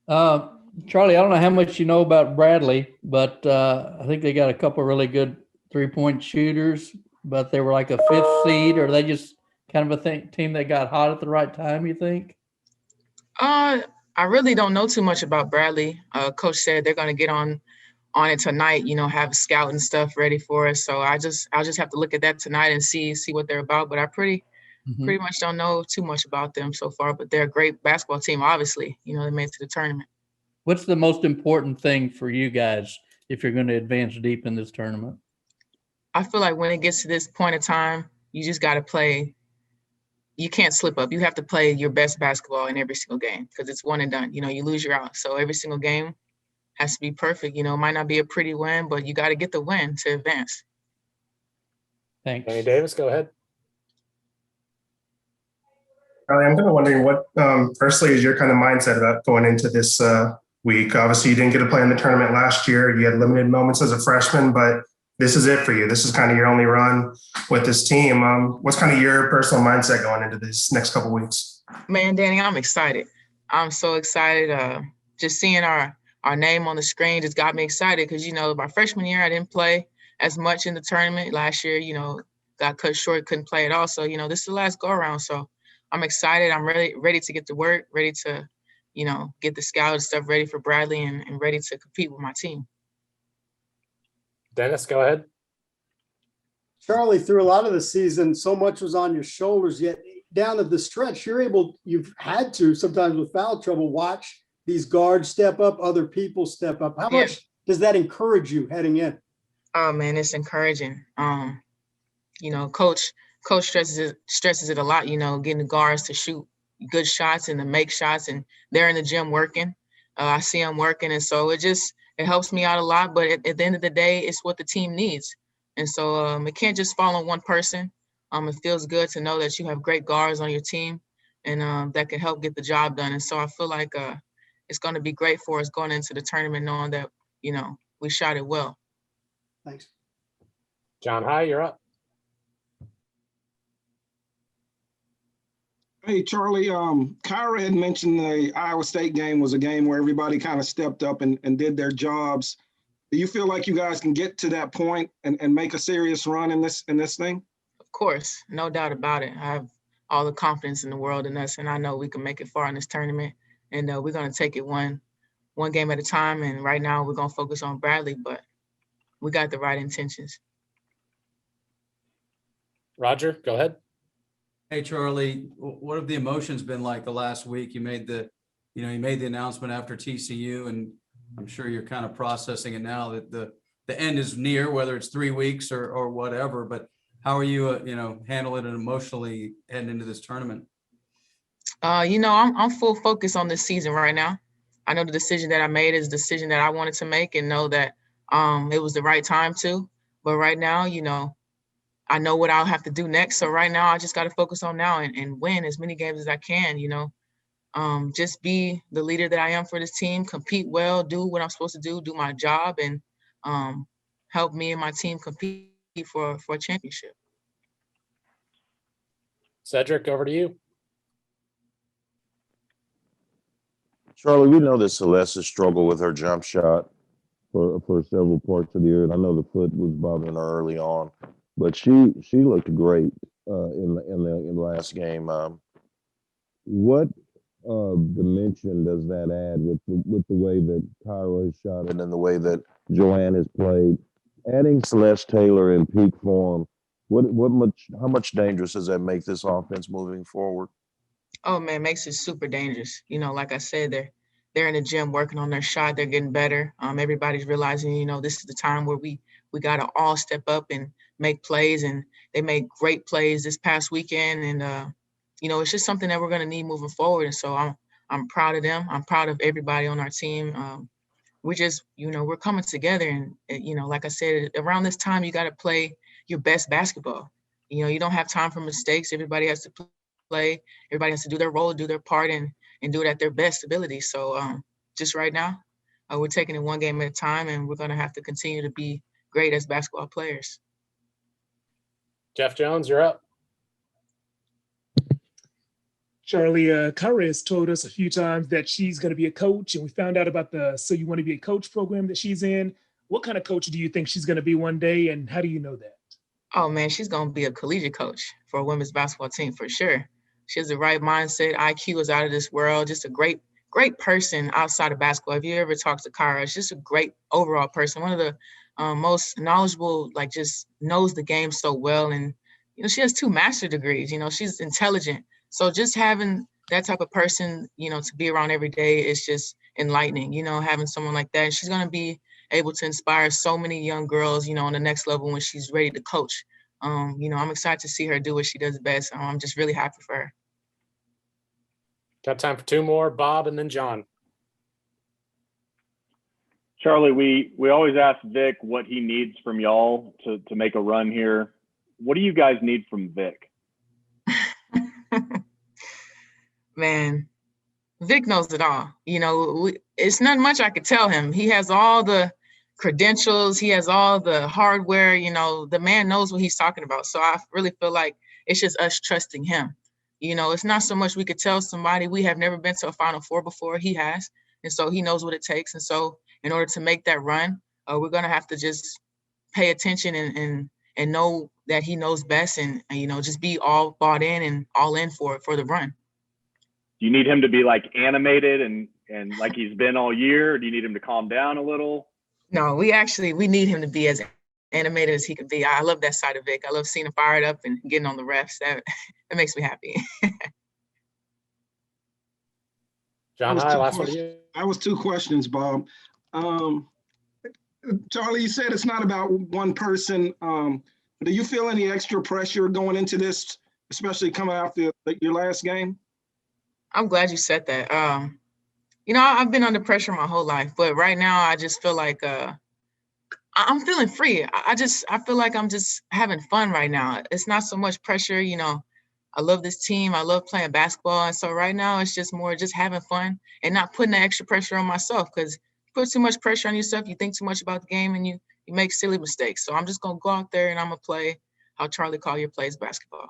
Uh, Charlie, I don't know how much you know about Bradley, but I think they got a couple really good 3-point shooters. But they were like a fifth seed, or they just kind of a team that got hot at the right time. You think? Uh, I really don't know too much about Bradley. Coach said they're gonna get on it tonight. Have a scout and stuff ready for us. So I'll just have to look at that tonight and see what they're about. But I pretty Hmm. much don't know too much about them so far. But they're a great basketball team. Obviously, they made it to the tournament. What's the most important thing for you guys if you're going to advance deep in this tournament? I feel like when it gets to this point of time, you just got to play. You can't slip up. You have to play your best basketball in every single game because it's one and done. You lose, you're out. So every single game has to be perfect. It might not be a pretty win, but you got to get the win to advance. Danny Thanks. Davis, go ahead. I'm kind of wondering what, personally, is your kind of mindset about going into this week? Obviously, you didn't get to play in the tournament last year. You had limited moments as a freshman, but this is it for you. This is kind of your only run with this team. What's kind of your personal mindset going into these next couple of weeks? Man, Danny, I'm excited. I'm so excited. Just seeing our name on the screen just got me excited because my freshman year I didn't play as much in the tournament. Last year, got cut short, couldn't play at all. So this is the last go around. So I'm excited. I'm really ready to get to work, ready to get the scout and stuff ready for Bradley and ready to compete with my team. Dennis, go ahead. Charlie, through a lot of the season, so much was on your shoulders, yet down at the stretch, you've had to sometimes with foul trouble, watch these guards step up, other people step up. How much does that encourage you heading in? Oh man, it's encouraging. Coach stresses it a lot, getting the guards to shoot good shots and to make shots, and they're in the gym working. I see them working, and so it helps me out a lot. But at the end of the day, it's what the team needs, and so it can't just fall on one person. It feels good to know that you have great guards on your team, and that can help get the job done. And so I feel like it's going to be great for us going into the tournament, knowing that we shot it well. Thanks. John High, you're up. Hey, Charlie, Kyra had mentioned the Iowa State game was a game where everybody kind of stepped up and did their jobs. Do you feel like you guys can get to that point and make a serious run in this thing? Of course, no doubt about it. I have all the confidence in the world in us, and I know we can make it far in this tournament. And we're going to take it one game at a time. And right now, we're going to focus on Bradley, but we got the right intentions. Roger, go ahead. Hey, Charlie, what have the emotions been like the last week? You made the announcement after TCU, and I'm sure you're kind of processing it now that the end is near, whether it's 3 weeks or whatever. But how are you, handling it emotionally heading into this tournament? I'm full focus on this season right now. I know the decision that I made is a decision that I wanted to make, and know that it was the right time to. But right now, I know what I'll have to do next. So right now, I just got to focus on now and win as many games as I can. Just be the leader that I am for this team, compete well, do what I'm supposed to do my job, and help me and my team compete for a championship. Cedric, over to you. Charlie, we know that Celeste has struggled with her jump shot for several parts of the year, and I know the foot was bothering her early on, but she looked great in the last game. What dimension does that add with the way that Kyra has shot it and the way that Joanne has played? Adding Celeste Taylor in peak form, how much dangerous does that make this offense moving forward? Oh man, it makes it super dangerous. Like I said, they're in the gym working on their shot. They're getting better. Everybody's realizing, this is the time where we gotta all step up and make plays. And they made great plays this past weekend. And it's just something that we're gonna need moving forward. And so I'm proud of them. I'm proud of everybody on our team. We just, we're coming together. And like I said, around this time, you got to play your best basketball. You don't have time for mistakes. Everybody has to play. Everybody has to do their role, do their part, and do it at their best ability. So just right now, we're taking it one game at a time, and we're going to have to continue to be great as basketball players. Jeff Jones, you're up. Charlie, Kara has told us a few times that she's going to be a coach, and we found out about the So You Want to Be a Coach program that she's in. What kind of coach do you think she's going to be one day, and how do you know that? Oh man, she's gonna be a collegiate coach for a women's basketball team for sure. She has the right mindset. IQ is out of this world. Just a great, great person outside of basketball. If you ever talk to Kara, she's just a great overall person. One of the most knowledgeable, like just knows the game so well. And she has 2 master's degrees. She's intelligent. So just having that type of person, to be around every day is just enlightening. Having someone like that, she's gonna be able to inspire so many young girls, on the next level when she's ready to coach. I'm excited to see her do what she does best. I'm just really happy for her. Got time for 2 more, Bob and then John. Charlie, we always ask Vic what he needs from y'all to make a run here. What do you guys need from Vic? Man, Vic knows it all. It's not much I could tell him. He has all the credentials. He has all the hardware. The man knows what he's talking about. So I really feel like it's just us trusting him. It's not so much we could tell somebody. We have never been to a Final Four before. He has. And so he knows what it takes. And so in order to make that run, we're going to have to just pay attention and know that he knows best and just be all bought in and all in for the run. Do you need him to be like animated and like he's been all year? Or do you need him to calm down a little? No, we need him to be as animated as he could be. I love that side of Vic. I love seeing him fired up and getting on the refs. That makes me happy. John, hi, last one to you. That was 2 questions, Bob. Charlie, you said it's not about one person. Do you feel any extra pressure going into this, especially coming after your last game? I'm glad you said that. I've been under pressure my whole life, but right now I just feel like I'm feeling free. I feel like I'm just having fun right now. It's not so much pressure. I love this team. I love playing basketball. And so right now it's just more just having fun and not putting the extra pressure on myself, because you put too much pressure on yourself, you think too much about the game and you make silly mistakes. So I'm just going to go out there and I'm going to play how Charli Collier plays basketball.